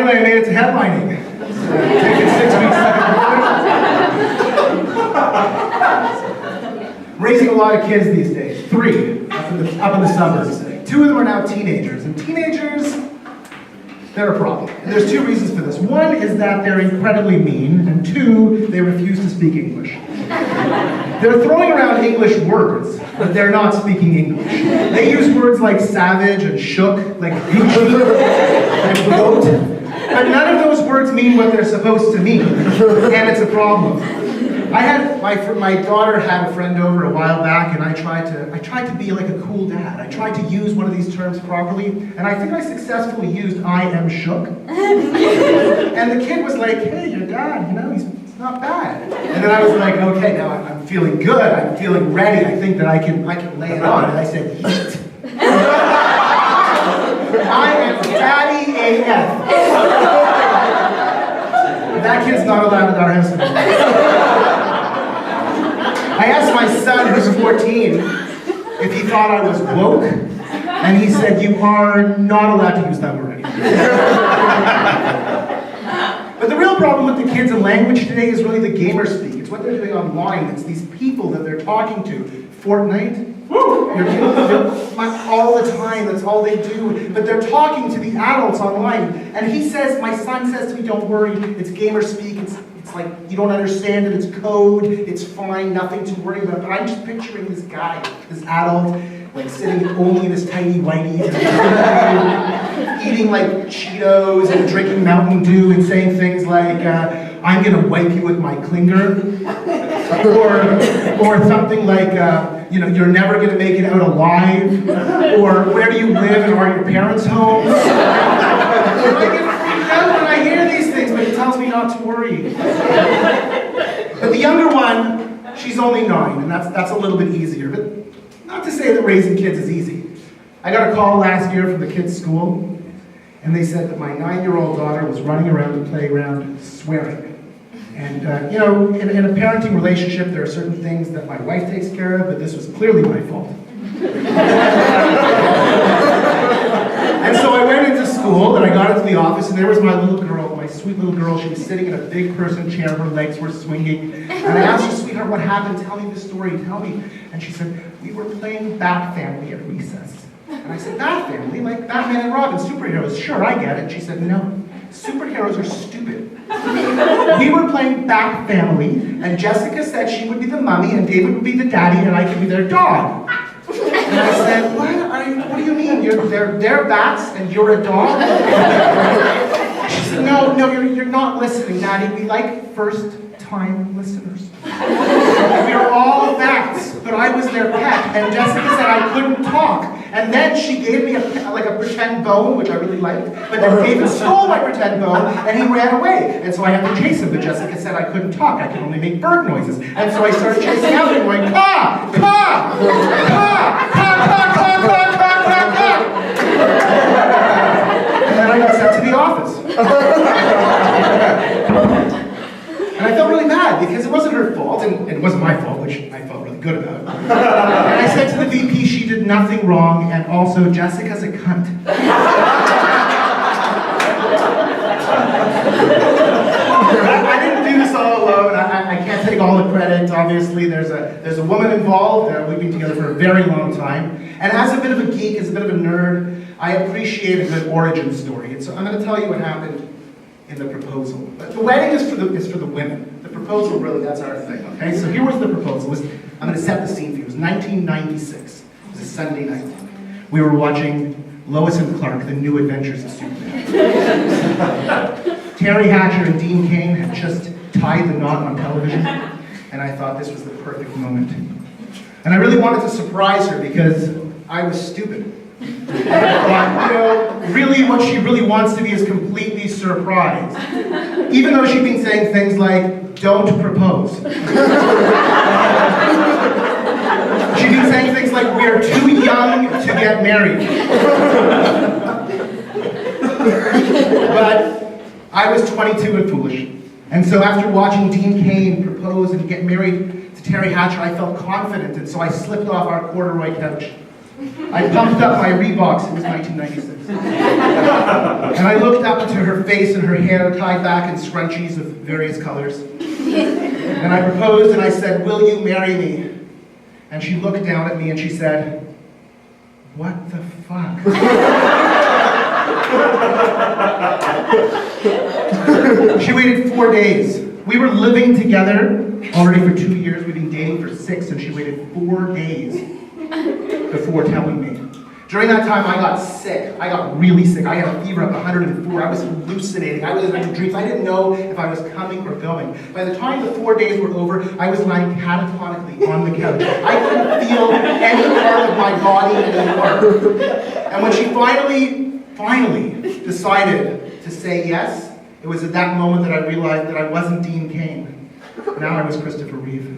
finally I made it to headlining. Taking 6 weeks to raising a lot of kids these days. 3 up in the suburbs. 2 of them are now teenagers. And teenagers, they're a problem. And there's 2 reasons for this. 1 is that they're incredibly mean, and 2, they refuse to speak English. They're throwing around English words, but they're not speaking English. They use words like savage and shook, like and goat, but none of those words mean what they're supposed to mean, and it's a problem. I had my daughter had a friend over a while back, and I tried to be like a cool dad. I tried to use one of these terms properly, and I think I successfully used "I am shook." And the kid was like, "Hey, your dad, you know, he's not bad." And then I was like, "Okay, now I'm feeling good. I'm feeling ready. I think that I can lay it on." And I said, "Yeet." I am Daddy AF. That kid's not allowed at our house anymore. I asked my son, who's 14, if he thought I was woke, and he said, "You are not allowed to use that word anymore." But the real problem with the kids in language today is really the gamer speak. It's what they're doing online. It's these people that they're talking to. Fortnite, all the time, that's all they do. But they're talking to the adults online. And he says, my son says to me, "Don't worry, it's gamer speak. It's like, you don't understand it, it's code, it's fine, nothing to worry about." But I'm just picturing this guy, this adult, like sitting only in his tiny whiteies, eating like Cheetos and drinking Mountain Dew and saying things like, "I'm gonna wipe you with my clinger," or something like, you know, "You're never gonna make it out alive," or "Where do you live and are your parents home?" I get freaked out when I hear these things, but it tells me not to worry. But the younger one, she's only 9, and that's a little bit easier. But not to say that raising kids is easy. I got a call last year from the kids' school, and they said that my 9-year-old daughter was running around the playground swearing. And, you know, in a parenting relationship, there are certain things that my wife takes care of, but this was clearly my fault. And so I went into school, and I got into the office, and there was my little girl, my sweet little girl. She was sitting in a big person chair, her legs were swinging. And I asked her, "Sweetheart, what happened? Tell me the story, tell me." And she said, "We were playing Bat Family at recess." And I said, "Bat Family? Like Batman and Robin, superheroes? Sure, I get it." She said, "No, superheroes are stupid. We were playing Bat Family, and Jessica said she would be the mummy, and David would be the daddy, and I could be their dog." And I said, what do you mean? They're bats, and you're a dog?" She said, No, you're not listening, Daddy. We like first-time listeners. We are all bats, but I was their pet, and Jessica said I couldn't talk. And then she gave me a pretend bone, which I really liked, but then David stole my pretend bone, and he ran away. And so I had to chase him, but Jessica said I couldn't talk, I could only make bird noises. And so I started chasing after him, going, "Caw! Caw! Caw! Caw! Caw! Caw! Caw! Caw! Caw!" And then I got sent to the office. And I felt really bad because it wasn't her fault, and it wasn't my fault, which I felt really good about. And I said to the VP she did nothing wrong, and also Jessica's a cunt. I didn't do this all alone. I can't take all the credit. Obviously, there's a woman involved. We've been together for a very long time. And as a bit of a geek, as a bit of a nerd, I appreciate a good origin story. And so I'm going to tell you what happened in the proposal. But the wedding is for the women. The proposal, really, that's our thing, okay? So here was the proposal. I'm going to set the scene for you. It was 1996. It was a Sunday night. We were watching Lois and Clark, The New Adventures of Superman. Terry Hatcher and Dean Cain had just tied the knot on television, and I thought this was the perfect moment. And I really wanted to surprise her because I was stupid. And I thought, you know, really what she really wants to be is completely surprised. Even though she'd been saying things like, "Don't propose." She'd been saying things like, "We're too young to get married." But I was 22 and foolish. And so after watching Dean Cain propose and get married to Terry Hatcher, I felt confident, and so I slipped off our corduroy couch I pumped up my Reeboks, it was 1996. And I looked up to her face and her hair tied back in scrunchies of various colors. And I proposed and I said, "Will you marry me?" And she looked down at me and she said, "What the fuck?" She waited 4 days. We were living together already for 2 years. We've been dating for 6, and she waited 4 days before telling me. During that time, I got sick. I got really sick. I had a fever of 104. I was hallucinating. I was having dreams. I didn't know if I was coming or going. By the time the 4 days were over, I was lying catatonically on the couch. I couldn't feel any part of my body anymore. And when she finally decided to say yes, it was at that moment that I realized that I wasn't Dean Cain. Now I was Christopher Reeve.